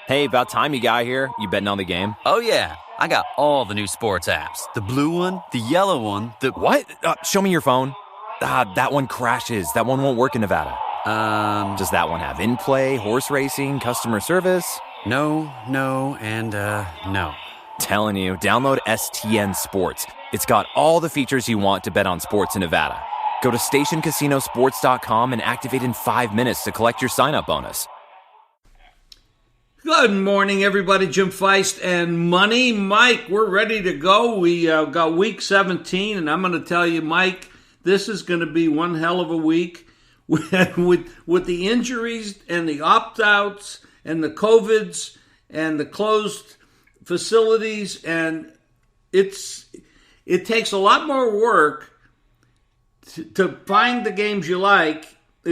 Hey, about time you got here. You betting on the game? Oh, yeah. I got all the new sports apps. The blue one, the yellow one, the... What? Show me your phone. That one crashes. That one won't work in Nevada. Does that one have in-play, horse racing, customer service? No, and no. Telling you, download STN Sports. It's got all the features you want to bet on sports in Nevada. Go to stationcasinosports.com and activate in 5 minutes to collect your sign-up bonus. Good morning, everybody. Jim Feist and Money. Mike, we're ready to go. We got week 17, and I'm going to tell you, Mike, this is going to be one hell of a week with the injuries and the opt-outs and the COVIDs and the closed facilities, and it takes a lot more work to find the games you like,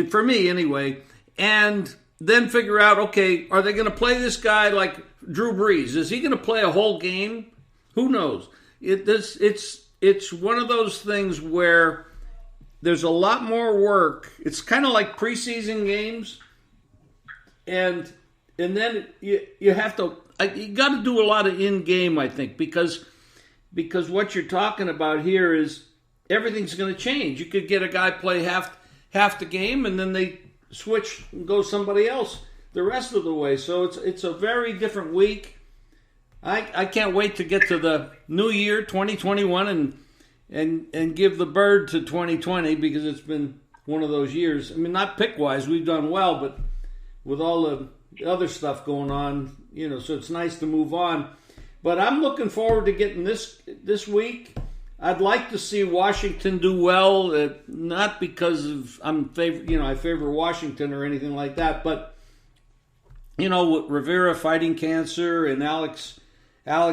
for me anyway, and then figure out, okay, are they going to play this guy like Drew Brees? Is he going to play a whole game? Who knows? It's one of those things where there's a lot more work. It's kind of like preseason games, and then you have to you got to do a lot of in-game, I think, because what you're talking about here is everything's going to change. You could get a guy play half the game, and then they switch and go somebody else the rest of the way. So it's a very different week. I can't wait to get to the new year, 2021, and give the bird to 2020, because it's been one of those years. I mean, not pick-wise, we've done well, but with all the other stuff going on, so it's nice to move on. But I'm looking forward to getting this week. I'd like to see Washington do well, not because of I favor Washington or anything like that, but with Rivera fighting cancer and Alex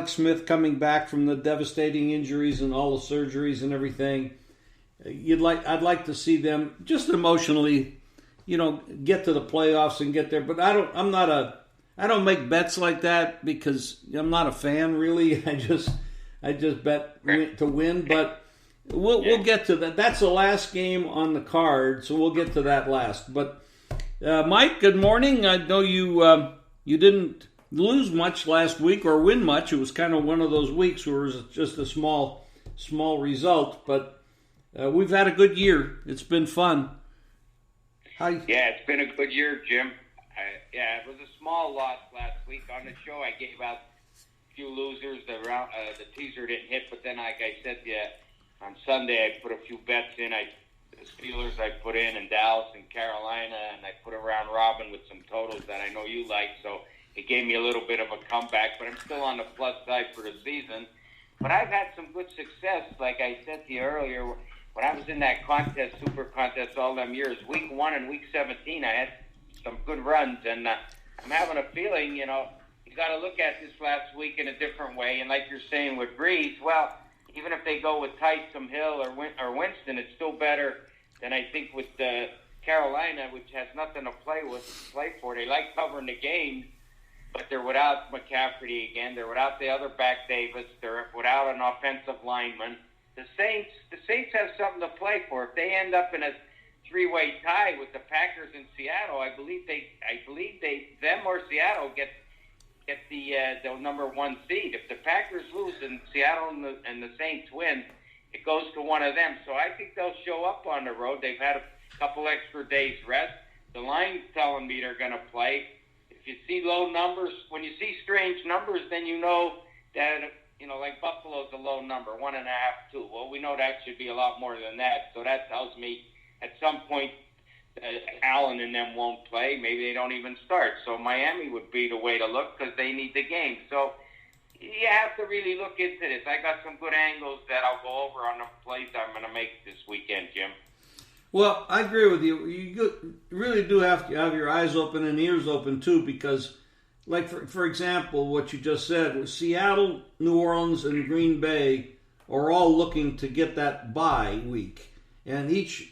Smith coming back from the devastating injuries and all the surgeries and everything, I'd like to see them just emotionally, get to the playoffs and get there. But I don't make bets like that because I'm not a fan really. I just bet to win, but we'll get to that. That's the last game on the card, so we'll get to that last. But Mike, good morning. I know you didn't lose much last week or win much. It was kind of one of those weeks where it was just a small result, but we've had a good year. It's been fun. Yeah, it's been a good year, Jim. It was a small loss last week. On the show, I gave out few losers. The teaser didn't hit, but then, like I said, on Sunday I put a few bets in. The Steelers I put in Dallas and Carolina, and I put a round robin with some totals that I know you like. So it gave me a little bit of a comeback, but I'm still on the plus side for the season. But I've had some good success, like I said to you earlier. When I was in that super contest all them years, week 1 and week 17, I had some good runs, and I'm having a feeling, you got to look at this last week in a different way. And like you're saying with Brees, well, even if they go with Taysom Hill or Winston, it's still better than I think with Carolina, which has nothing to play for. They like covering the game, but they're without McCaffrey again. They're without the other back Davis. They're without an offensive lineman. The Saints have something to play for. If they end up in a three-way tie with the Packers and Seattle, I believe them or Seattle get the number 1 seed. If the Packers lose and Seattle and the Saints win, it goes to one of them. So I think they'll show up on the road. They've had a couple extra days rest. The line's telling me they're going to play. If you see low numbers, when you see strange numbers, then you know that, like Buffalo's a low number, 1.5, 2. Well, we know that should be a lot more than that. So that tells me at some point Allen and them won't play. Maybe they don't even start. So Miami would be the way to look because they need the game. So you have to really look into this. I got some good angles that I'll go over on the plays I'm going to make this weekend, Jim. Well, I agree with you. You really do have to have your eyes open and ears open too, because, like for example, what you just said, Seattle, New Orleans, and Green Bay are all looking to get that bye week, and each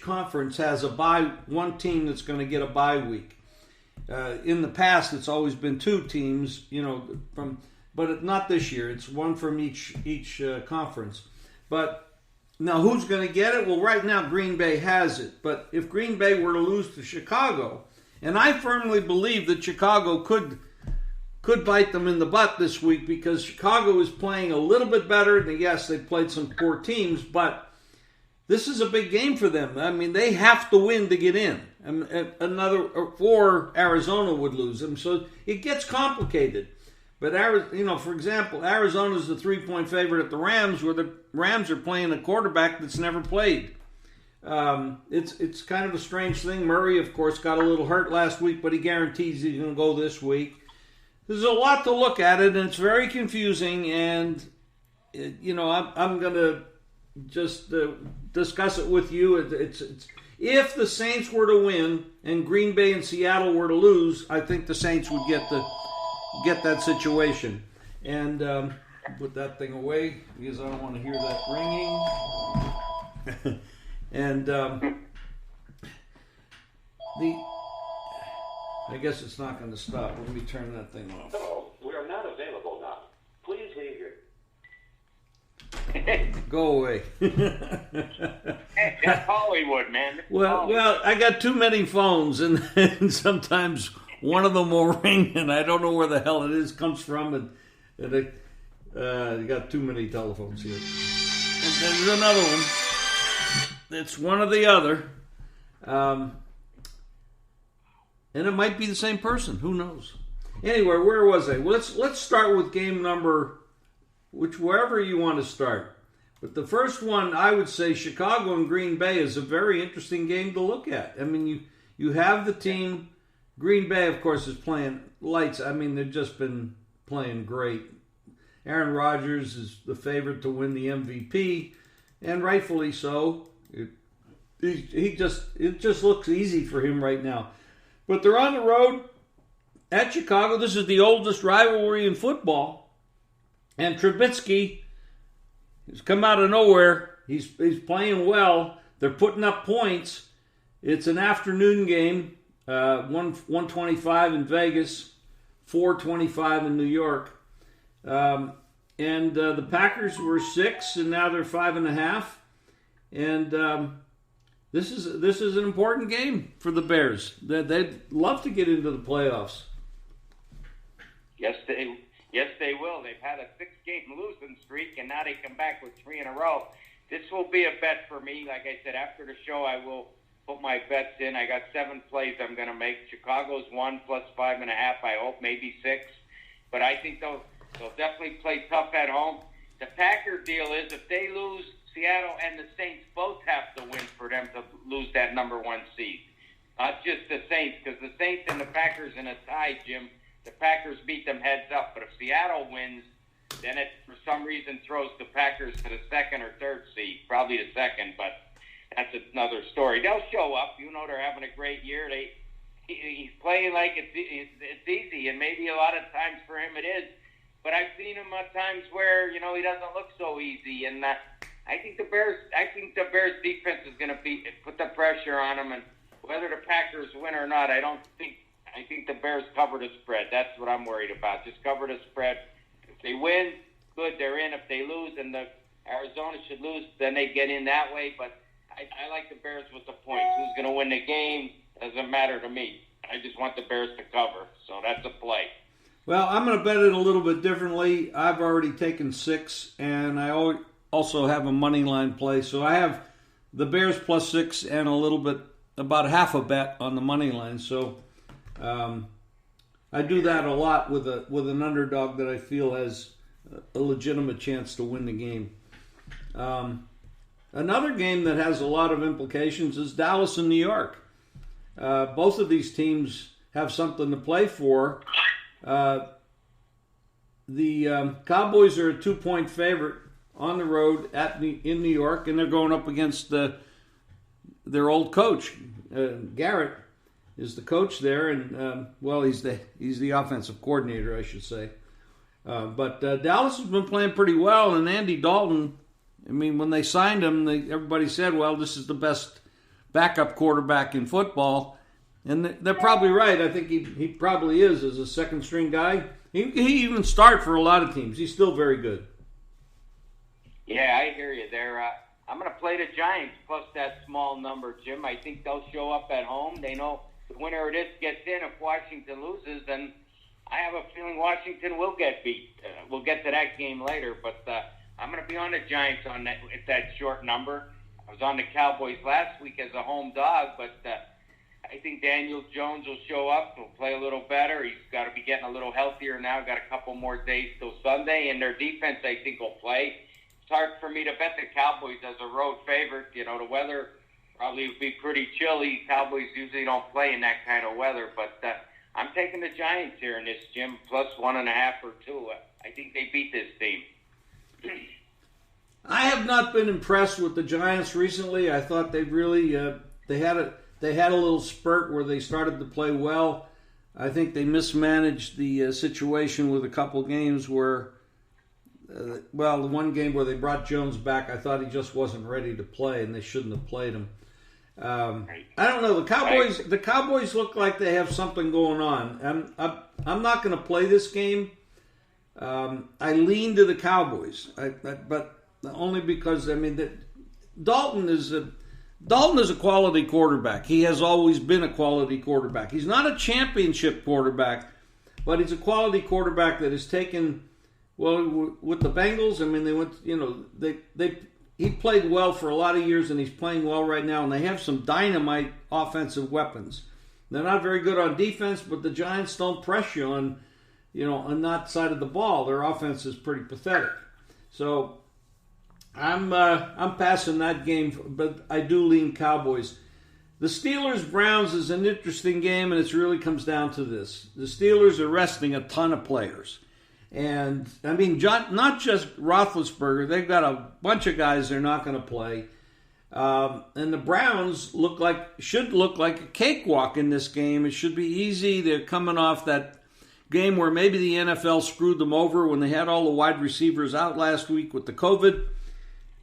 conference has a bye. One team that's going to get a bye week. In the past, it's always been 2 teams, but not this year. It's one from each conference. But now, who's going to get it? Well, right now, Green Bay has it. But if Green Bay were to lose to Chicago, And I firmly believe that Chicago could bite them in the butt this week because Chicago is playing a little bit better. And yes, they played some poor teams, but this is a big game for them. I mean, they have to win to get in. Or Arizona would lose them. So it gets complicated. But, for example, Arizona's the 3-point favorite at the Rams, where the Rams are playing a quarterback that's never played. It's kind of a strange thing. Murray, of course, got a little hurt last week, but he guarantees he's going to go this week. There's a lot to look at it, and it's very confusing. And I'm going to just discuss it with you. It's if the Saints were to win and Green Bay and Seattle were to lose, I think the Saints would get that situation. And put that thing away because I don't want to hear that ringing. And I guess it's not going to stop. Let me turn that thing off. Hello, we are not available now. Please leave your... Go away. That's Hollywood, man. Well, I got too many phones, and sometimes one of them will ring, and I don't know where the hell it comes from, and I got too many telephones here. And there's another one. It's one or the other. And it might be the same person. Who knows? Anyway, where was I? Well, let's start with game number, wherever you want to start. But the first one, I would say Chicago and Green Bay is a very interesting game to look at. I mean, you have the team. Green Bay, of course, is playing lights. I mean, they've just been playing great. Aaron Rodgers is the favorite to win the MVP, and rightfully so. It just looks easy for him right now. But they're on the road at Chicago. This is the oldest rivalry in football. And Trubisky has come out of nowhere. He's playing well. They're putting up points. It's an afternoon game. 1:25 in Vegas, 4:25 in New York. And the Packers were 6, and now they're 5.5. And this is an important game for the Bears. They'd love to get into the playoffs. Yes, they will. They've had a 6-game losing streak, and now they come back with 3 in a row. This will be a bet for me. Like I said, after the show, I will put my bets in. I got 7 plays I'm going to make. Chicago's 1 plus 5.5. I hope maybe 6. But I think they'll definitely play tough at home. The Packer deal is if they lose, Seattle and the Saints both have to win for them to lose that number 1 seed. Not just the Saints, because the Saints and the Packers in a tie, Jim. The Packers beat them heads up. But if Seattle wins, then it, for some reason, throws the Packers to the 2nd or 3rd seed. Probably the 2nd, but that's another story. They'll show up. You know they're having a great year. He's playing like it's easy, and maybe a lot of times for him it is. But I've seen him at times where, he doesn't look so easy. And I think the Bears defense is going to put the pressure on them. And whether the Packers win or not, I think the Bears cover the spread. That's what I'm worried about. Just cover the spread. If they win, good, they're in. If they lose, and the Arizona should lose, then they get in that way. But I like the Bears with the points. Who's going to win the game doesn't matter to me. I just want the Bears to cover. So that's a play. Well, I'm going to bet it a little bit differently. I've already taken 6, and I also have a money line play. So I have the Bears plus 6 and about half a bet on the money line. So I do that a lot with an underdog that I feel has a legitimate chance to win the game. Another game that has a lot of implications is Dallas and New York. Both of these teams have something to play for. The Cowboys are a 2-point favorite on the road in New York, and they're going up against their old coach. Garrett is the coach there, and he's the offensive coordinator, I should say. But Dallas has been playing pretty well, and Andy Dalton. I mean, when they signed him, everybody said, "Well, this is the best backup quarterback in football." And they're probably right. I think he probably is as a second-string guy. He even start for a lot of teams. He's still very good. Yeah, I hear you there. I'm going to play the Giants plus that small number, Jim. I think they'll show up at home. They know the winner of this gets in. If Washington loses, then I have a feeling Washington will get beat. We'll get to that game later, but I'm going to be on the Giants on that at that short number. I was on the Cowboys last week as a home dog, but I think Daniel Jones will show up. He'll play a little better. He's got to be getting a little healthier now. Got a couple more days till Sunday, and their defense, I think, will play. It's hard for me to bet the Cowboys as a road favorite. You know, the weather probably will be pretty chilly. Cowboys usually don't play in that kind of weather, but I'm taking the Giants here in this, Jim, plus 1.5 or 2. I think they beat this team. I have not been impressed with the Giants recently. I thought they really they had a little spurt where they started to play well. I think they mismanaged the situation with a couple games where, the one game where they brought Jones back, I thought he just wasn't ready to play, and they shouldn't have played him. I don't know. The Cowboys look like they have something going on. I'm not going to play this game. I lean to the Cowboys, but only because Dalton is a quality quarterback. He has always been a quality quarterback. He's not a championship quarterback, but he's a quality quarterback that has taken. Well, with the Bengals, they went. He played well for a lot of years, and he's playing well right now. And they have some dynamite offensive weapons. They're not very good on defense, but the Giants don't press you on that side of the ball. Their offense is pretty pathetic. So I'm passing that game, but I do lean Cowboys. The Steelers-Browns is an interesting game, and it really comes down to this. The Steelers are resting a ton of players. And, not just Roethlisberger. They've got a bunch of guys they're not going to play. And the Browns should look like a cakewalk in this game. It should be easy. They're coming off that game where maybe the NFL screwed them over when they had all the wide receivers out last week with the COVID.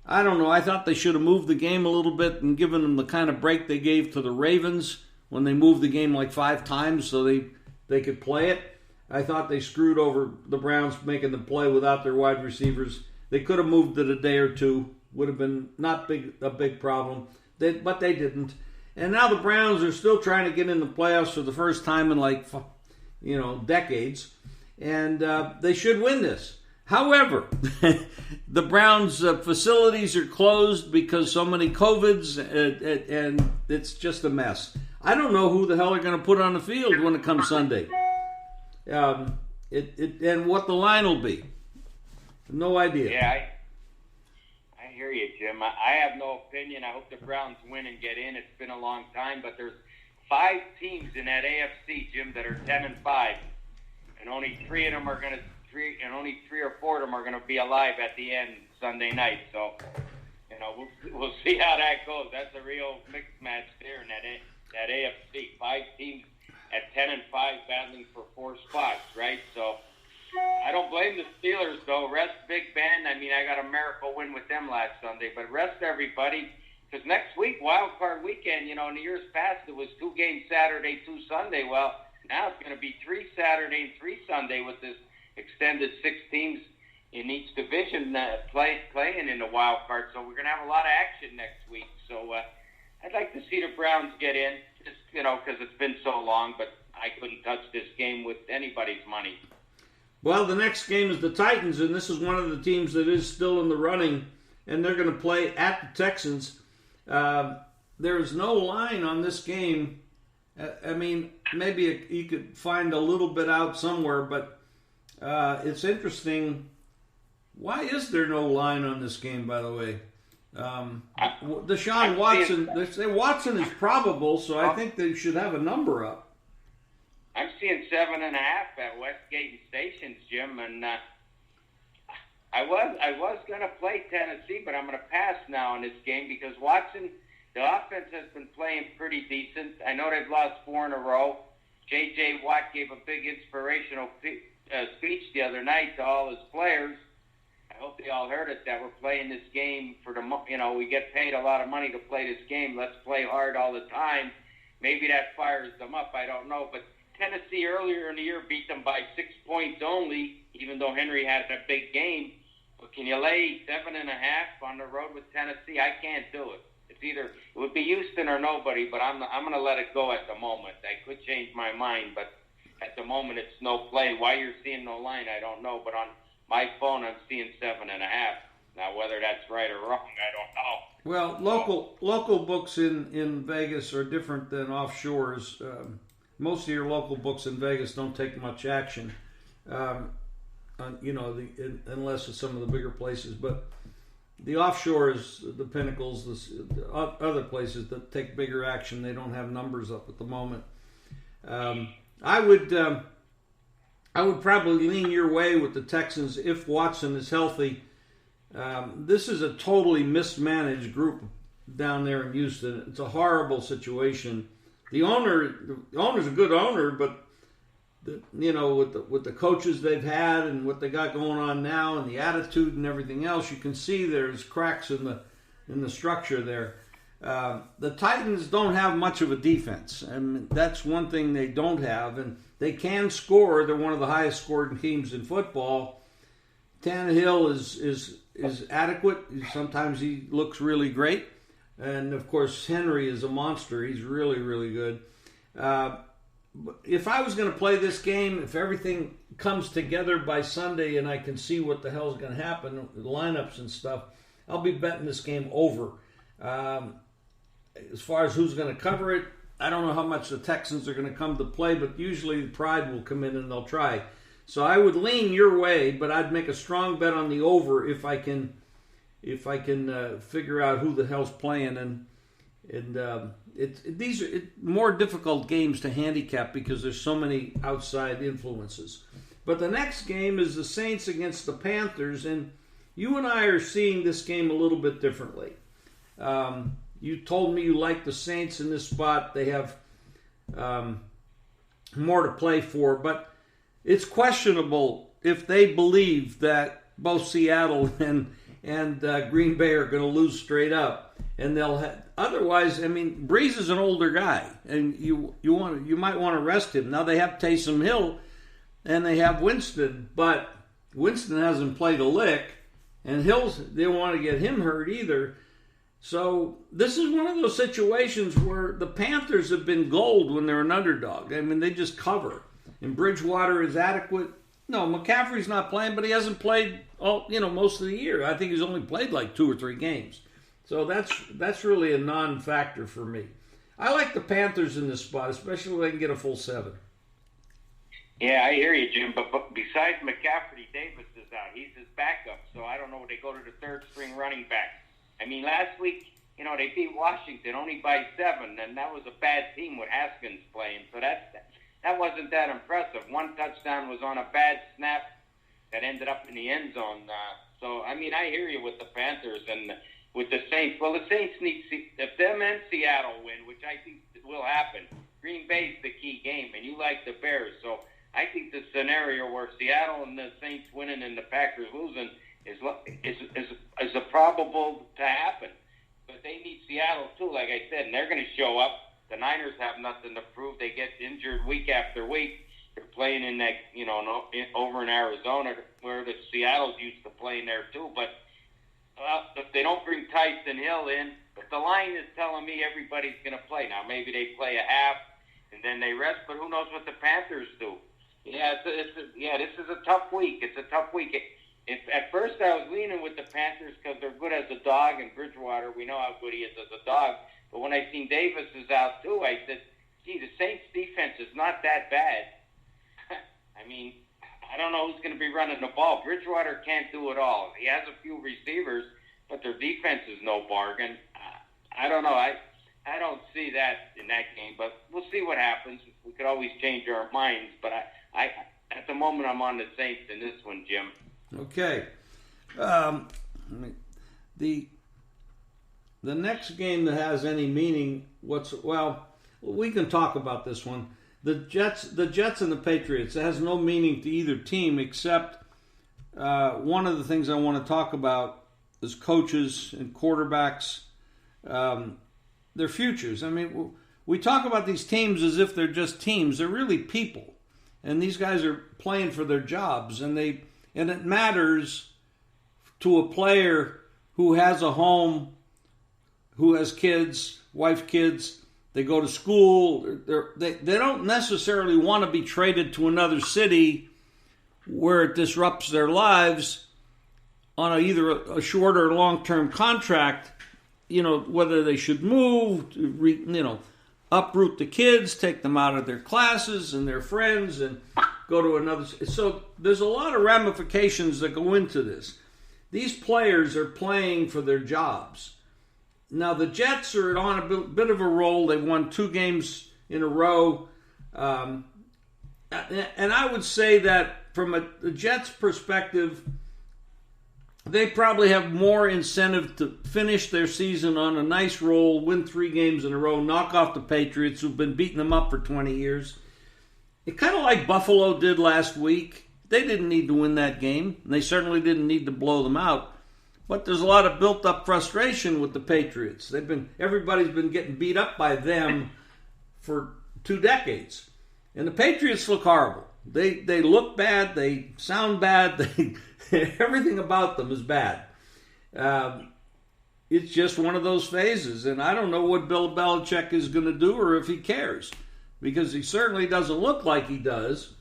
I don't know. I thought they should have moved the game a little bit and given them the kind of break they gave to the Ravens when they moved the game like 5 times so they could play it. I thought they screwed over the Browns making them play without their wide receivers. They could have moved it a day or two. Would have been not a big problem. But they didn't. And now the Browns are still trying to get in the playoffs for the first time in decades. And they should win this. However, the Browns' facilities are closed because so many COVIDs, and it's just a mess. I don't know who the hell are going to put on the field when it comes Sunday. And what the line will be. No idea. Yeah, I hear you, Jim. I have no opinion. I hope the Browns win and get in. It's been a long time, but there's 5 teams in that AFC, Jim, that are 10-5, and only 3 of them are going to. And only 3 or 4 of them are going to be alive at the end Sunday night. So, we'll see how that goes. That's a real mixed match there in that AFC. 5 teams at 10-5 battling for 4 spots, right? So, I don't blame the Steelers, though. Rest Big Ben. I got a miracle win with them last Sunday. But rest everybody, because next week, Wild Card Weekend, in the years past, it was 2 games Saturday, 2 Sunday. Well, now it's going to be 3 Saturday and 3 Sunday with this extended 6 teams in each division playing in the wild card. So we're going to have a lot of action next week. So I'd like to see the Browns get in, just, because it's been so long, but I couldn't touch this game with anybody's money. Well, the next game is the Titans, and this is one of the teams that is still in the running, and they're going to play at the Texans. There is no line on this game. Maybe you could find a little bit out somewhere, but it's interesting. Why is there no line on this game, by the way? Deshaun Watson, they say Watson is probable, so I think they should have a number up. I'm seeing 7.5 at Westgate Stations, Jim, and I was going to play Tennessee, but I'm going to pass now in this game because Watson, the offense has been playing pretty decent. I know they've lost 4 in a row. J.J. Watt gave a big inspirational speech the other night to all his players. I hope they all heard it, that we're playing this game for we get paid a lot of money to play this game. Let's play hard all the time. Maybe that fires them up. I don't know. But Tennessee earlier in the year beat them by 6 points only, even though Henry had a big game. But can you lay 7.5 on the road with Tennessee? I can't do it. It's either it would be Houston or nobody, but I'm going to let it go at the moment. I could change my mind, but at the moment it's no play. Why you're seeing no line, I don't know. But on my phone, I'm seeing 7.5. Now, whether that's right or wrong, I don't know. Well, local books in Vegas are different than offshores. Most of your local books in Vegas don't take much action, unless it's some of the bigger places. But the offshores, the Pinnacles, the other places that take bigger action, they don't have numbers up at the moment. I would probably lean your way with the Texans if Watson is healthy. This is a totally mismanaged group down there in Houston. It's a horrible situation. The owner's a good owner, but with the coaches they've had and what they got going on now and the attitude and everything else, you can see there's cracks in the structure there. The Titans don't have much of a defense, and that's one thing they don't have. And they can score. They're one of the highest scoring teams in football. Tannehill is adequate. Sometimes he looks really great. And, of course, Henry is a monster. He's really, really good. If I was going to play this game, if everything comes together by Sunday and I can see what the hell is going to happen, the lineups and stuff, I'll be betting this game over. As far as who's going to cover it, I don't know how much the Texans are going to come to play, but usually the Pride will come in and they'll try. So I would lean your way, but I'd make a strong bet on the over if I can figure out who the hell's playing. These are more difficult games to handicap because there's so many outside influences. But the next game is the Saints against the Panthers, and you and I are seeing this game a little bit differently. You told me you like the Saints in this spot. They have more to play for, but it's questionable if they believe that both Seattle and Green Bay are going to lose straight up, and otherwise. I mean, Breeze is an older guy, and you might want to rest him. Now they have Taysom Hill, and they have Winston, but Winston hasn't played a lick, and they don't want to get him hurt either. So this is one of those situations where the Panthers have been gold when they're an underdog. I mean, they just cover. And Bridgewater is adequate. No, McCaffrey's not playing, but he hasn't played most of the year. I think he's only played like 2 or 3 games. So that's really a non-factor for me. I like the Panthers in this spot, especially when they can get a full 7. Yeah, I hear you, Jim. But besides McCaffrey, Davis is out. He's his backup. So I don't know if they go to the third-string running back. I mean, last week, they beat Washington only by 7, and that was a bad team with Haskins playing. So that wasn't that impressive. One touchdown was on a bad snap that ended up in the end zone. So, I mean, I hear you with the Panthers and with the Saints. Well, the Saints need if them and Seattle win, which I think will happen. Green Bay's the key game, and you like the Bears. So I think the scenario where Seattle and the Saints winning and the Packers losing is a probable to happen. But they need Seattle, too, like I said, and they're going to show up. The Niners have nothing to prove. They get injured week after week. They're playing in that, over in Arizona, where the Seattle's used to playing there too. But if they don't bring Tyson Hill in, but the line is telling me everybody's going to play. Now, maybe they play a half and then they rest, but who knows what the Panthers do? Yeah, this is a tough week. It's a tough week. At first, I was leaning with the Panthers because they're good as a dog, and Bridgewater, we know how good he is as a dog. But when I seen Davis is out too, I said, gee, the Saints defense is not that bad. I mean, I don't know who's going to be running the ball. Bridgewater can't do it all. He has a few receivers, but their defense is no bargain. I don't know. I don't see that in that game, but we'll see what happens. We could always change our minds, but I at the moment I'm on the Saints in this one, Jim. Okay. The next game that has any meaning, we can talk about this one. The Jets and the Patriots, it has no meaning to either team except one of the things I want to talk about is coaches and quarterbacks, their futures. I mean, we talk about these teams as if they're just teams. They're really people, and these guys are playing for their jobs, and it matters to a player who has a home, who has kids, wife, kids. They go to school. They don't necessarily want to be traded to another city where it disrupts their lives on either a short or long-term contract. Whether they should move, uproot the kids, take them out of their classes and their friends, and go to another. So there's a lot of ramifications that go into this. These players are playing for their jobs. Now, the Jets are on a bit of a roll. They've won 2 games in a row. And I would say that from the Jets' perspective, they probably have more incentive to finish their season on a nice roll, win 3 games in a row, knock off the Patriots, who've been beating them up for 20 years. It kind of like Buffalo did last week. They didn't need to win that game, and they certainly didn't need to blow them out. But there's a lot of built-up frustration with the Patriots. Everybody's been getting beat up by them for 2 decades. And the Patriots look horrible. They look bad. They sound bad. Everything about them is bad. It's just one of those phases. And I don't know what Bill Belichick is going to do or if he cares. Because he certainly doesn't look like he does.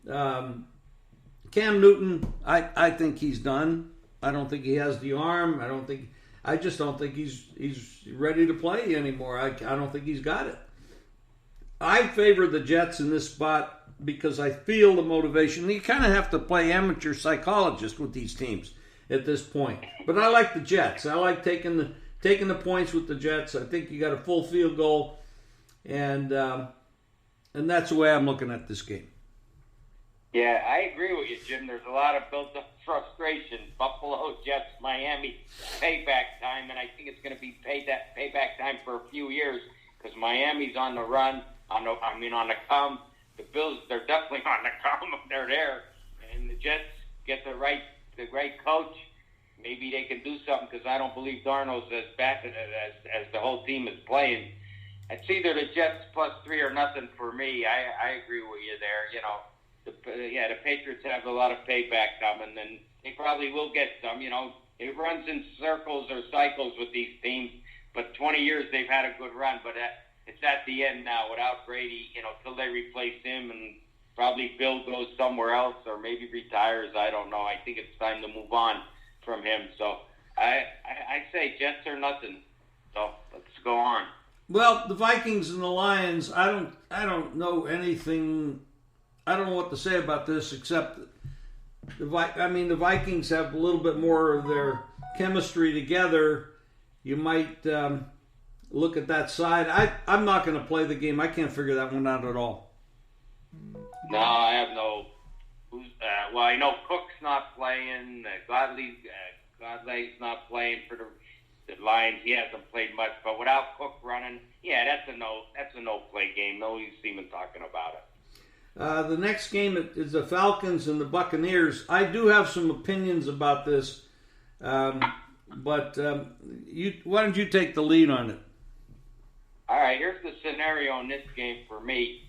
Cam Newton, I think he's done. I don't think he has the arm. I just don't think he's ready to play anymore. I don't think he's got it. I favor the Jets in this spot because I feel the motivation. You kind of have to play amateur psychologist with these teams at this point. But I like the Jets. I like taking the points with the Jets. I think you got a full field goal, and that's the way I'm looking at this game. Yeah, I agree with you, Jim. There's a lot of built-up frustration. Buffalo, Jets, Miami, payback time, and I think it's going to be payback time for a few years because Miami's on the run, on the come. The Bills, they're definitely on the come. They're there, and the Jets get the right coach. Maybe they can do something because I don't believe Darnold's as bad as the whole team is playing. It's either the Jets +3 or nothing for me. I agree with you there. The Patriots have a lot of payback coming, and they probably will get some. It runs in circles or cycles with these teams, but 20 years they've had a good run, but it's at the end now without Brady, till they replace him, and probably Bill goes somewhere else or maybe retires. I don't know. I think it's time to move on from him. So I say Jets are nothing. So let's go on. Well, the Vikings and the Lions, I don't know anything. I don't know what to say about this except the Vikings have a little bit more of their chemistry together. You might look at that side. I'm not going to play the game. I can't figure that one out at all. No, I have no. I know Cook's not playing. Godley's not playing for the Lions. He hasn't played much, but without Cook running, that's a no. That's a no-play game. No use even talking about it. The next game is the Falcons and the Buccaneers. I do have some opinions about this, but why don't you take the lead on it? All right, here's the scenario in this game for me.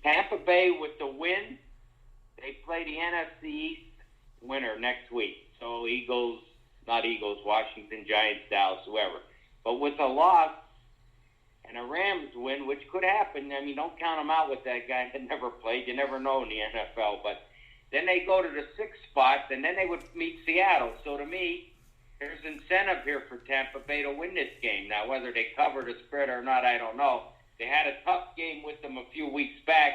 Tampa Bay with the win, they play the NFC East winner next week. So Washington, Giants, Dallas, whoever. But with a loss and a Rams win, which could happen, don't count them out with that guy that never played. You never know in the NFL. But then they go to the 6th spot, and then they would meet Seattle. So to me, there's incentive here for Tampa Bay to win this game. Now, whether they cover the spread or not, I don't know. They had a tough game with them a few weeks back.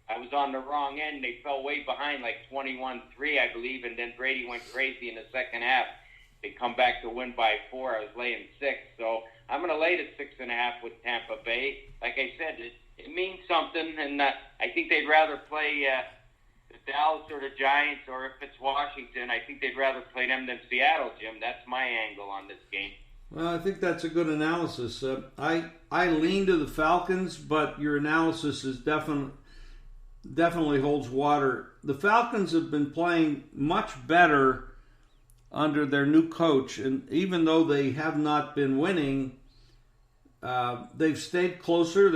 I was on the wrong end. They fell way behind, like 21-3, I believe, and then Brady went crazy in the second half. They come back to win by 4. I was laying 6. So I'm going to lay the 6.5 with Tampa Bay. Like I said, it means something, and I think they'd rather play the Dallas or the Giants, or if it's Washington, I think they'd rather play them than Seattle, Jim. That's my angle on this game. Well, I think that's a good analysis. I lean to the Falcons, but your analysis is definitely holds water. The Falcons have been playing much better under their new coach, and even though they have not been winning, they've stayed closer.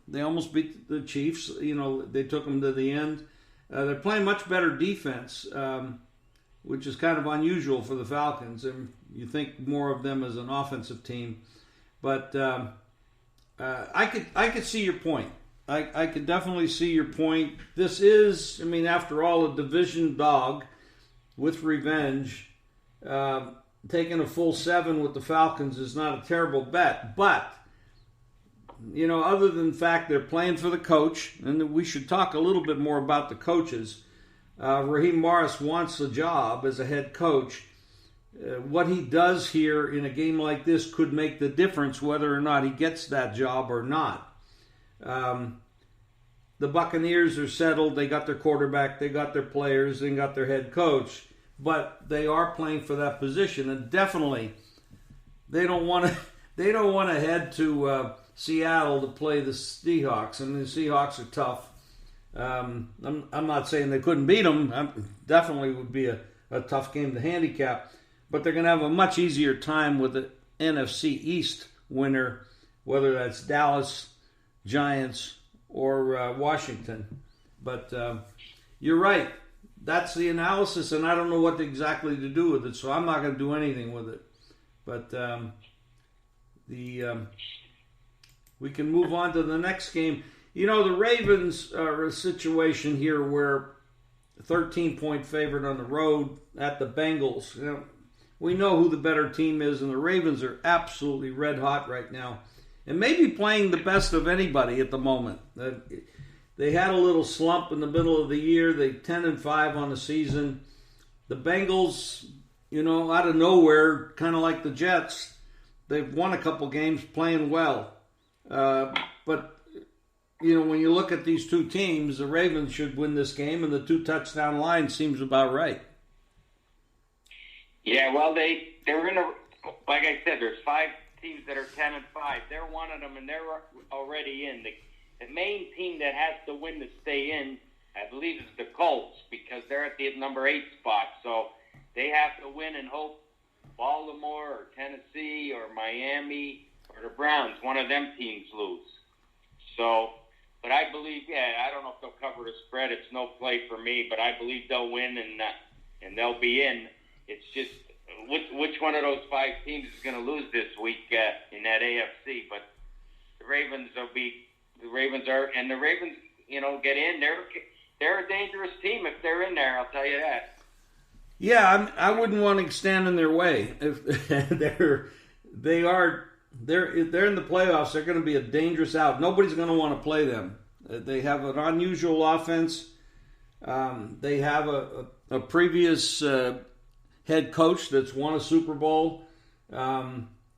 They almost beat the Chiefs. They took them to the end. They're playing much better defense, which is kind of unusual for the Falcons, and you think more of them as an offensive team. But I could see your point. I could definitely see your point. This is, I mean, after all, a division dog with revenge. Taking a full 7 with the Falcons is not a terrible bet. But, other than the fact they're playing for the coach, and we should talk a little bit more about the coaches. Raheem Morris wants the job as a head coach. What he does here in a game like this could make the difference whether or not he gets that job or not. The Buccaneers are settled. They got their quarterback. They got their players. They got their head coach. But they are playing for that position, and definitely they don't want to head to Seattle to play the Seahawks. I mean, the Seahawks are tough. I'm not saying they couldn't beat them. Definitely would be a tough game to handicap. But they're going to have a much easier time with the NFC East winner, whether that's Dallas, Giants, or Washington. But you're right. That's the analysis, and I don't know what exactly to do with it, so I'm not going to do anything with it. But we can move on to the next game. The Ravens are a situation here where 13-point favorite on the road at the Bengals. We know who the better team is, and the Ravens are absolutely red hot right now, and maybe playing the best of anybody at the moment. They had a little slump in the middle of the year. They 10-5 on the season. The Bengals, out of nowhere, kind of like the Jets, they've won a couple games playing well. But when you look at these two teams, the Ravens should win this game, and the 2-touchdown line seems about right. Yeah, well, they're in a, like I said, there's 5 teams that are 10-5. They're one of them, and they're already in. The main team that has to win to stay in, I believe, is the Colts, because they're at the number 8 spot. So they have to win and hope Baltimore or Tennessee or Miami or the Browns, one of them teams, lose. So, but I believe, I don't know if they'll cover the spread. It's no play for me, but I believe they'll win and they'll be in. It's just which one of those 5 teams is going to lose this week in that AFC. But the Ravens get in. They're a dangerous team if they're in there. I'll tell you that. Yeah, I wouldn't want to stand in their way. If they're in the playoffs, they're going to be a dangerous out. Nobody's going to want to play them. They have an unusual offense. They have a previous head coach that's won a Super Bowl.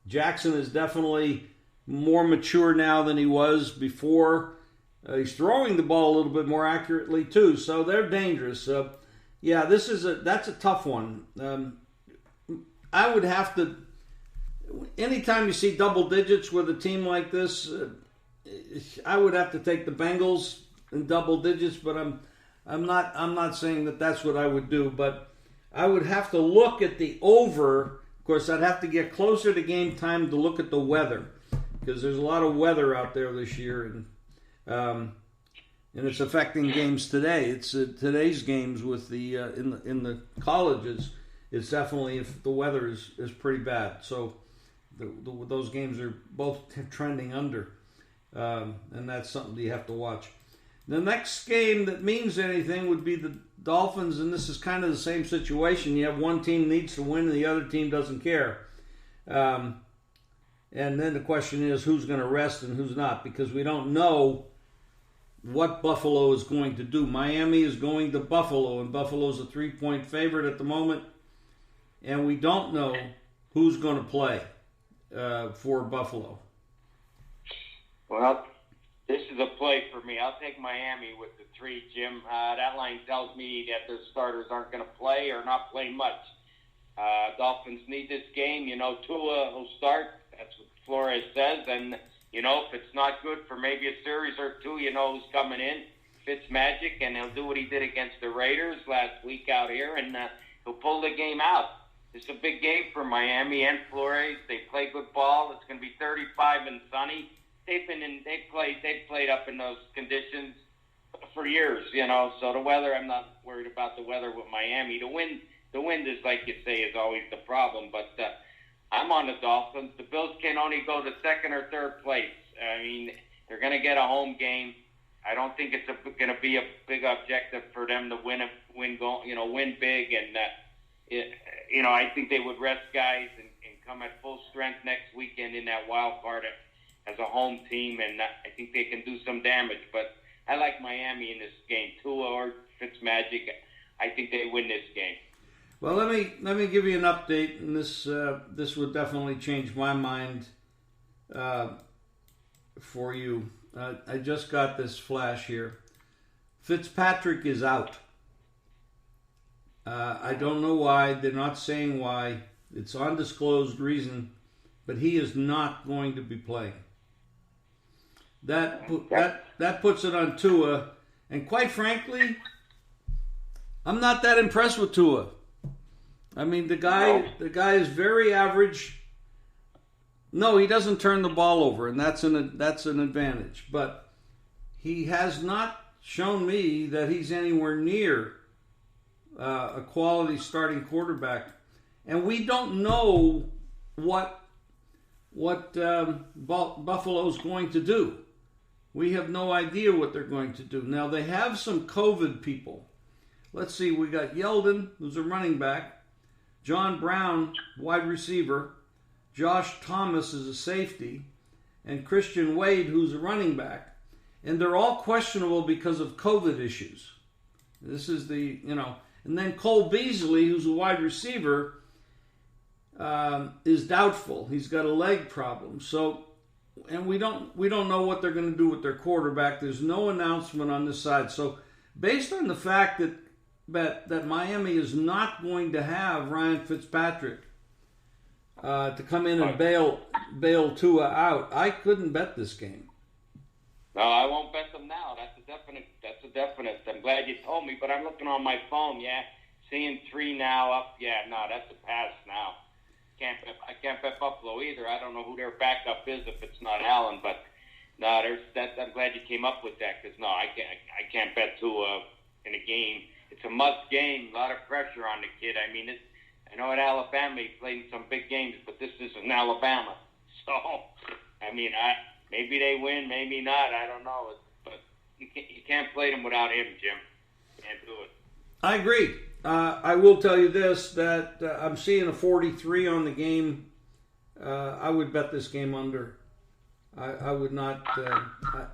Jackson is definitely more mature now than he was before. He's throwing the ball a little bit more accurately too, so they're dangerous. That's a tough one. I would have to. Anytime you see double digits with a team like this, I would have to take the Bengals in double digits. But I'm not saying that that's what I would do. But I would have to look at the over. Of course, I'd have to get closer to game time to look at the weather, because there's a lot of weather out there this year, and it's affecting games today. It's today's games with the in the colleges. It's definitely, if the weather is pretty bad. So those games are both trending under, and that's something that you have to watch. The next game that means anything would be the Dolphins, and this is kind of the same situation. You have one team needs to win and the other team doesn't care. And then the question is who's going to rest and who's not, because we don't know what Buffalo is going to do. Miami is going to Buffalo, and Buffalo's a 3-point favorite at the moment, and we don't know who's going to play for Buffalo. Well, this is a play for me. I'll take Miami with the 3, Jim. That line tells me that their starters aren't going to play or not play much. Dolphins need this game. Tua will start. That's what Flores says. And, if it's not good for maybe a series or 2, who's coming in. Fitzmagic, and he'll do what he did against the Raiders last week out here, and he'll pull the game out. It's a big game for Miami and Flores. They play good ball. It's going to be 35 and sunny. They've played up in those conditions for years, So the weather, I'm not worried about the weather with Miami. The wind is, like you say, is always the problem. But I'm on the Dolphins. The Bills can only go to second or third place. I mean, they're going to get a home game. I don't think it's going to be a big objective for them to win big. And I think they would rest guys and come at full strength next weekend in that wild card as a home team. And I think they can do some damage. But I like Miami in this game. Tua or Fitzmagic, I think they win this game. Well, let me give you an update, and this would definitely change my mind for you. I just got this flash here. Fitzpatrick is out. I don't know why. They're not saying why. It's undisclosed reason, but he is not going to be playing. That puts it on Tua, and quite frankly, I'm not that impressed with Tua. I mean, the guy is very average. No, he doesn't turn the ball over, and that's an advantage. But he has not shown me that he's anywhere near a quality starting quarterback, and we don't know what Buffalo's going to do. We have no idea what they're going to do. Now they have some COVID people. Let's see. We got Yeldon, who's a running back. John Brown, wide receiver. Josh Thomas is a safety. And Christian Wade, who's a running back. And they're all questionable because of COVID issues. This is and then Cole Beasley, who's a wide receiver, is doubtful. He's got a leg problem. So, and we don't know what they're going to do with their quarterback. There's no announcement on this side. So, based on the fact that Miami is not going to have Ryan Fitzpatrick to come in and bail Tua out, I couldn't bet this game. No, I won't bet them now. That's a definite. I'm glad you told me, but I'm looking on my phone. Yeah, seeing 3 now up. Yeah, no, that's a pass now. I can't bet Buffalo either. I don't know who their backup is if it's not Allen, but no, I'm glad you came up with that because no, I can't bet Tua in a game. It's a must game. A lot of pressure on the kid. I mean, I know at Alabama he played some big games, but this isn't Alabama. So, I mean, maybe they win, maybe not. I don't know. But you can't play them without him, Jim. You can't do it. I agree. I will tell you this, that I'm seeing a 43 on the game. I would bet this game under. I would not.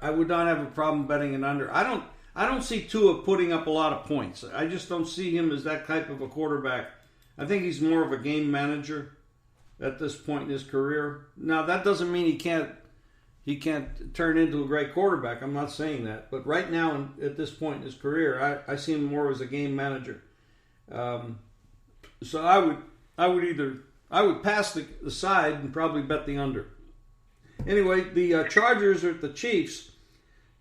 I would not have a problem betting it under. I don't see Tua putting up a lot of points. I just don't see him as that type of a quarterback. I think he's more of a game manager at this point in his career. Now that doesn't mean he can't turn into a great quarterback. I'm not saying that, but right now at this point in his career, I see him more as a game manager. So I would pass the side and probably bet the under. Anyway, the Chargers are at the Chiefs,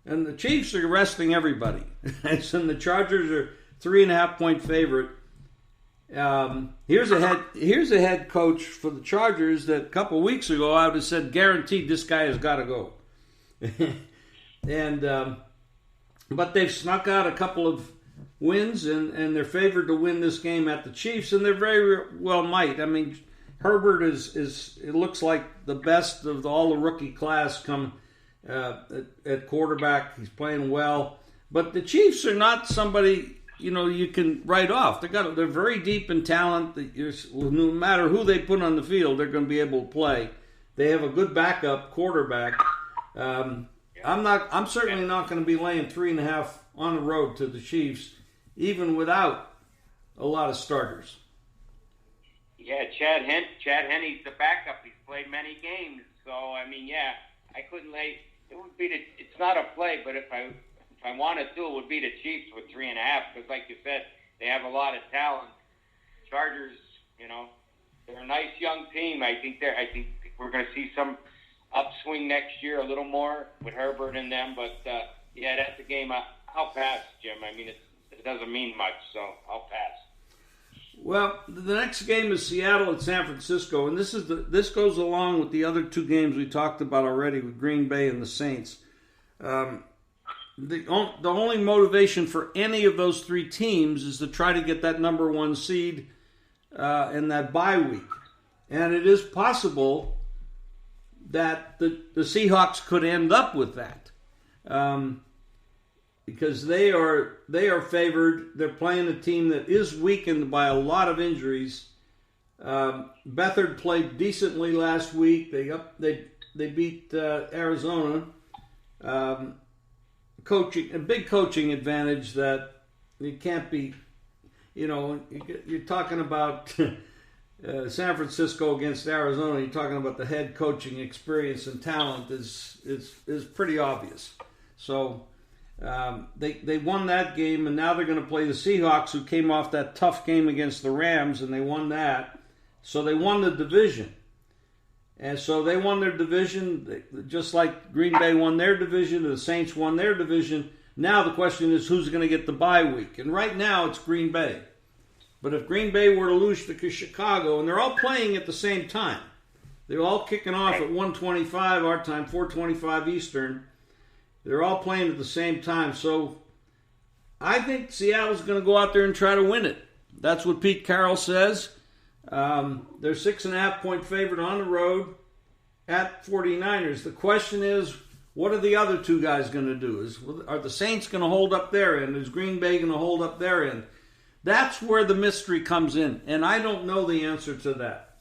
and the Chiefs are resting everybody. And the Chargers are 3.5-point favorite. Here's a head coach for the Chargers that a couple weeks ago I would have said guaranteed this guy has got to go. And but they've snuck out a couple of wins and they're favored to win this game at the Chiefs, and they're very well might. I mean, Herbert is it looks like the best of all the rookie class come at quarterback. He's playing well, but the Chiefs are not somebody you can write off. They're very deep in talent. No matter who they put on the field, they're going to be able to play. They have a good backup quarterback. I'm certainly not going to be laying 3.5 on the road to the Chiefs, even without a lot of starters. Yeah, Chad Henne's the backup. He's played many games, so I mean, yeah, I couldn't lay. It would be it's not a play, but if I wanted to, it would be the Chiefs with 3.5 because, like you said, they have a lot of talent. Chargers, they're a nice young team. I think we're going to see some upswing next year, a little more with Herbert and them. But yeah, that's a game I'll pass, Jim. I mean, it doesn't mean much, so I'll pass. Well, the next game is Seattle at San Francisco, and this goes along with the other 2 games we talked about already with Green Bay and the Saints. The only motivation for any of those 3 teams is to try to get that number 1 seed in that bye week. And it is possible that the Seahawks could end up with that. Because they are favored. They're playing a team that is weakened by a lot of injuries. Beathard played decently last week. They beat Arizona. A big coaching advantage that you can't be. You're talking about San Francisco against Arizona. You're talking about the head coaching experience and talent is pretty obvious. So. They won that game, and now they're going to play the Seahawks, who came off that tough game against the Rams, and they won that. So they won the division. And so they won their division, just like Green Bay won their division, the Saints won their division. Now the question is, who's going to get the bye week? And right now it's Green Bay. But if Green Bay were to lose to Chicago, and they're all playing at the same time, they're all kicking off at 1:25 our time, 4:25 Eastern. They're all playing at the same time. So I think Seattle's going to go out there and try to win it. That's what Pete Carroll says. They're 6.5-point favorite on the road at 49ers. The question is, what are the other two guys going to do? Are the Saints going to hold up their end? Is Green Bay going to hold up their end? That's where the mystery comes in, and I don't know the answer to that.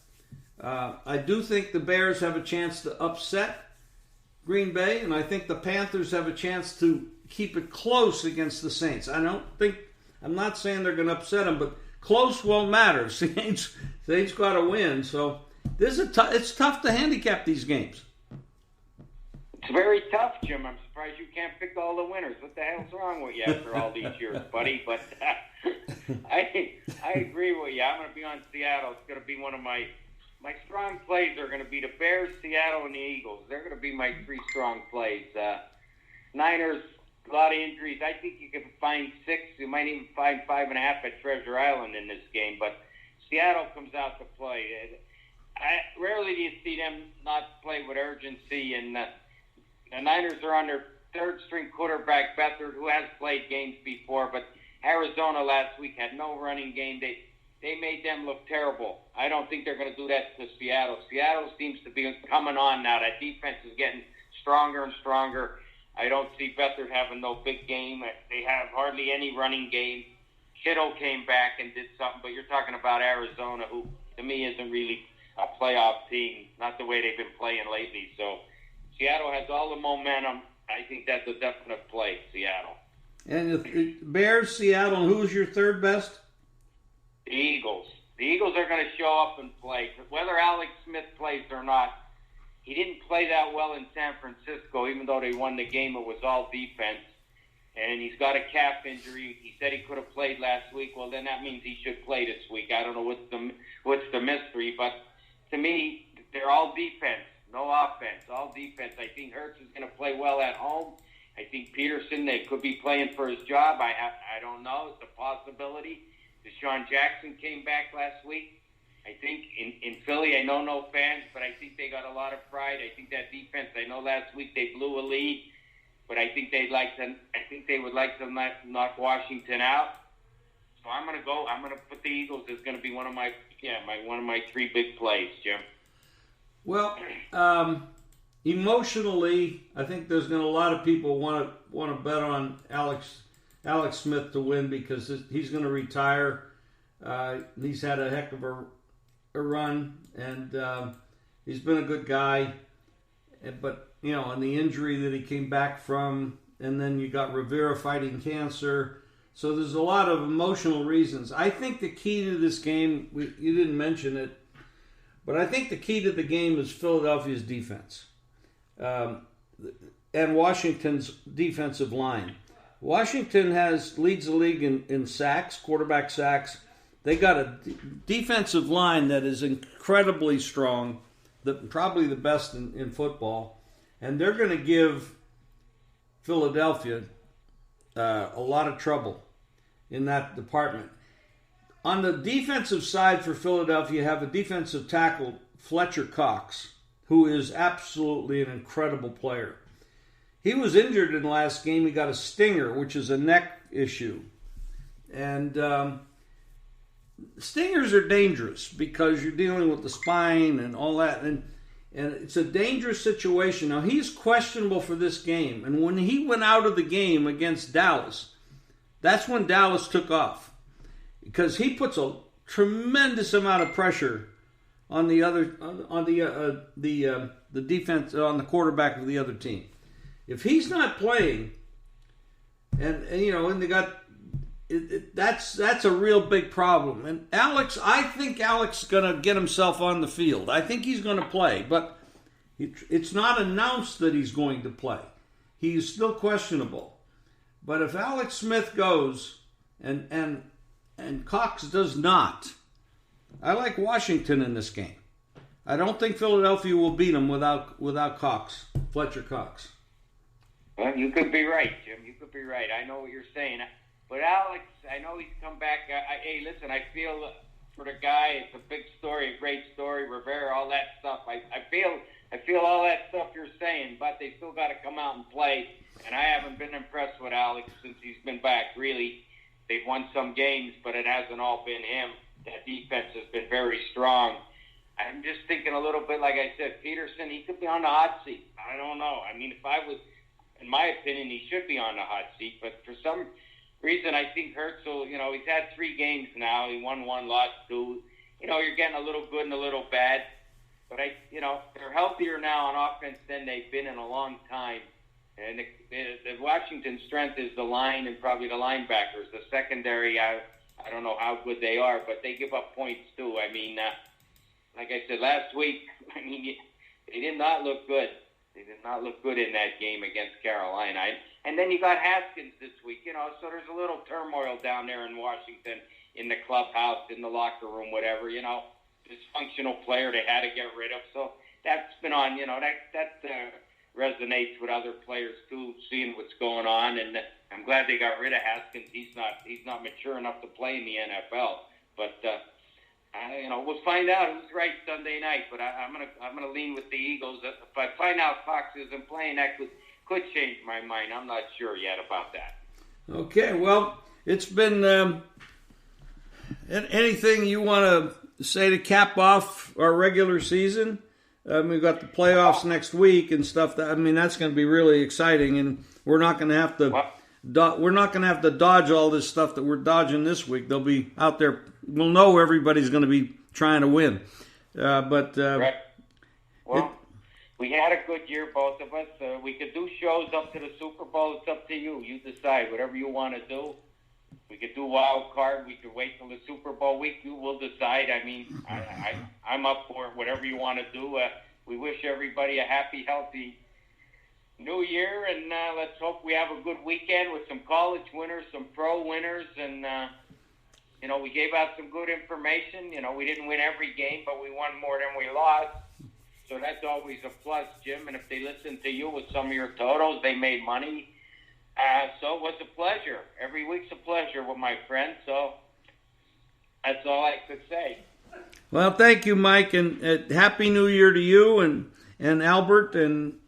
I do think the Bears have a chance to upset Green Bay, and I think the Panthers have a chance to keep it close against the Saints. I'm not saying they're going to upset them, but close won't matter. Saints got to win. So it's tough to handicap these games. It's very tough, Jim. I'm surprised you can't pick all the winners. What the hell's wrong with you after all these years, buddy? But I agree with you. I'm going to be on Seattle. It's going to be one of my strong plays are going to be the Bears, Seattle, and the Eagles. They're going to be my three strong plays. Niners, a lot of injuries. I think you can find 6. You might even find 5.5 at Treasure Island in this game. But Seattle comes out to play. Rarely do you see them not play with urgency. And the Niners are on their third-string quarterback, Beathard, who has played games before. But Arizona last week had no running game. They made them look terrible. I don't think they're going to do that to Seattle. Seattle seems to be coming on now. That defense is getting stronger and stronger. I don't see Beathard having no big game. They have hardly any running game. Kittle came back and did something, but you're talking about Arizona, who to me isn't really a playoff team, not the way they've been playing lately. So Seattle has all the momentum. I think that's a definite play, Seattle. And the Bears, Seattle, who's your third best? The Eagles. The Eagles are going to show up and play. Whether Alex Smith plays or not, he didn't play that well in San Francisco, even though they won the game. It was all defense. And he's got a calf injury. He said he could have played last week. Well, then that means he should play this week. I don't know what's the mystery. But to me, they're all defense, no offense, all defense. I think Hurts is going to play well at home. I think Peterson, they could be playing for his job. I don't know. It's a possibility. Deshaun Jackson came back last week. I think in Philly, I know no fans, but I think they got a lot of pride. I think that defense, I know last week they blew a lead, but I think they would like to knock Washington out. So I'm going to put the Eagles as going to be one of my three big plays, Jim. Well, emotionally, I think there's going to a lot of people want to bet on Alex Smith to win because he's going to retire. He's had a heck of a run, and he's been a good guy. But, and the injury that he came back from, and then you got Rivera fighting cancer. So there's a lot of emotional reasons. I think the key to this game, you didn't mention it, but I think the key to the game is Philadelphia's defense and Washington's defensive line. Washington leads the league in sacks, quarterback sacks. They got a defensive line that is incredibly strong, probably the best in football, and they're going to give Philadelphia a lot of trouble in that department. On the defensive side for Philadelphia, you have a defensive tackle, Fletcher Cox, who is absolutely an incredible player. He was injured in the last game. He got a stinger, which is a neck issue. And stingers are dangerous because you're dealing with the spine and all that, and it's a dangerous situation. Now, he's questionable for this game, and when he went out of the game against Dallas, that's when Dallas took off because he puts a tremendous amount of pressure on the defense, on the quarterback of the other team. If he's not playing, and they got that's a real big problem. And I think Alex is going to get himself on the field. I think he's going to play, but it's not announced that he's going to play. He's still questionable. But if Alex Smith goes and Cox does not, I like Washington in this game. I don't think Philadelphia will beat them without Cox, Fletcher Cox. Well, you could be right, Jim. You could be right. I know what you're saying. But Alex, I know he's come back. Hey, listen, I feel for the guy, it's a big story, a great story, Rivera, all that stuff. I feel all that stuff you're saying, but they still got to come out and play. And I haven't been impressed with Alex since he's been back, really. They've won some games, but it hasn't all been him. That defense has been very strong. I'm just thinking a little bit, like I said, Peterson, he could be on the hot seat. I don't know. I mean, in my opinion, he should be on the hot seat. But for some reason, I think Herzl, he's had 3 games now. He won 1, lost 2. You're getting a little good and a little bad. But, they're healthier now on offense than they've been in a long time. And the Washington strength is the line and probably the linebackers. The secondary, I don't know how good they are, but they give up points too. I mean, like I said last week, they did not look good. They did not look good in that game against Carolina. And then you got Haskins this week, so there's a little turmoil down there in Washington, in the clubhouse, in the locker room, whatever, dysfunctional player they had to get rid of. So that's been on, that resonates with other players too, seeing what's going on. And I'm glad they got rid of Haskins. He's not mature enough to play in the NFL. But we'll find out who's right Sunday night. But I'm gonna lean with the Eagles. If I find out Cox isn't playing, that could change my mind. I'm not sure yet about that. Okay, well, it's been anything you want to say to cap off our regular season? We've got the playoffs next week and stuff. That's going to be really exciting, and we're not going to have to dodge all this stuff that we're dodging this week. They'll be out there. We'll know everybody's going to be trying to win. Right. Well, we had a good year, both of us. We could do shows up to the Super Bowl. It's up to you. You decide whatever you want to do. We could do wild card. We could wait till the Super Bowl week. You will decide. I'm up for it. Whatever you want to do. We wish everybody a happy, healthy New Year, and let's hope we have a good weekend with some college winners, some pro winners, and we gave out some good information. We didn't win every game, but we won more than we lost. So that's always a plus, Jim. And if they listen to you with some of your totals, they made money. So it was a pleasure. Every week's a pleasure with my friend. So that's all I could say. Well, thank you, Mike, and Happy New Year to you and Albert and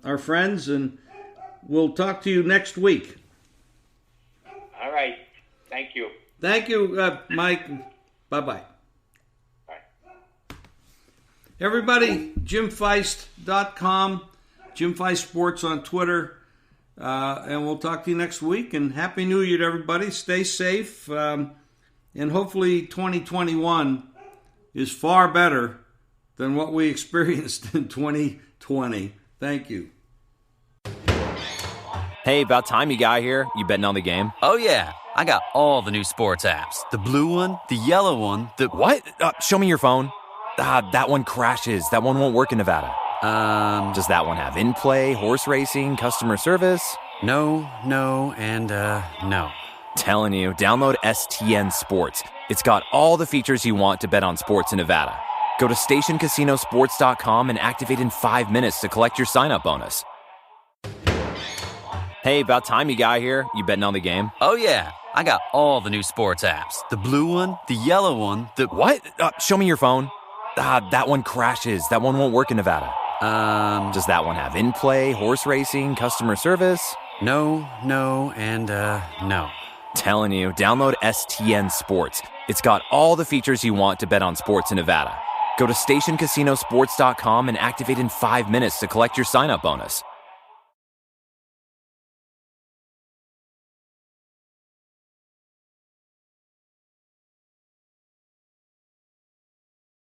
our friends, and we'll talk to you next week. All right. Thank you. Thank you, Mike. Bye-bye. Bye. Everybody, JimFeist.com, Jim Feist Sports on Twitter. And we'll talk to you next week. And Happy New Year to everybody. Stay safe. And hopefully 2021 is far better than what we experienced in 2020. Thank you. Hey, about time you got here. You betting on the game? Oh, yeah. I got all the new sports apps. The blue one, the yellow one, the... What? Show me your phone. That one crashes. That one won't work in Nevada. Does that one have in-play, horse racing, customer service? No, and no. Telling you, download STN Sports. It's got all the features you want to bet on sports in Nevada. Go to stationcasinosports.com and activate in 5 minutes to collect your sign-up bonus. Hey, about time you got here. You betting on the game? Oh, yeah. I got all the new sports apps. The blue one, the yellow one, the... What? Show me your phone. That one crashes. That one won't work in Nevada. Does that one have in-play, horse racing, customer service? No, and no. Telling you, download STN Sports. It's got all the features you want to bet on sports in Nevada. Go to stationcasinosports.com and activate in 5 minutes to collect your sign-up bonus.